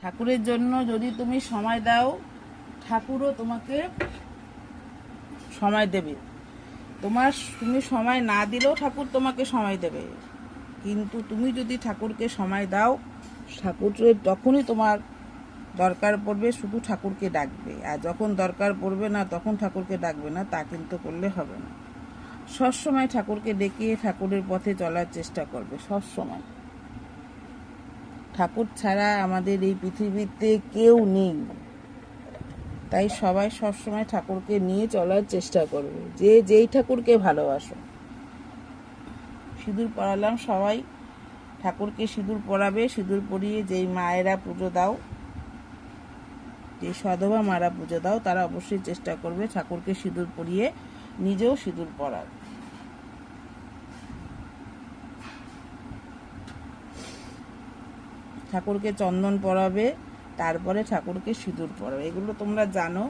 ঠাকুরের জন্য যদি তুমি সময় দাও, ঠাকুরও তোমাকে সময় দেবে। তুমি সময় না দিলেও ঠাকুর তোমাকে সময় দেবে, কিন্তু তুমি যদি ঠাকুরকে সময় দাও, ঠাকুরের তখনই তোমার দরকার পড়বে, শুধু ঠাকুরকে ডাকবে। আর যখন দরকার পড়বে না তখন ঠাকুরকে ডাকবে না, তা কিন্তু করলে হবে না। সবসময় ঠাকুরকে ডেকে ঠাকুরের পথে চলার চেষ্টা করবে, সবসময়। ঠাকুর ছাড়া আমাদের এই পৃথিবীতে কেউ নেই, তাই সবাই সবসময় ঠাকুরকে নিয়ে চলার চেষ্টা করবে, যে যেই ঠাকুরকে ভালোবাসো। সিঁদুর পরালাম, সবাই ঠাকুরকে সিঁদুর পরাবে। সিঁদুর পরিয়ে যেই মায়েরা পুজো দাও, যে সধবা মারা পুজো দাও, তারা অবশ্যই চেষ্টা করবে ঠাকুরকে সিঁদুর পরিয়ে নিজেও সিঁদুর পরার। ঠাকুরকে চন্দন পরাবে, তারপরে ঠাকুরকে সিঁদুর পরাবে। এগুলো তোমরা জানো।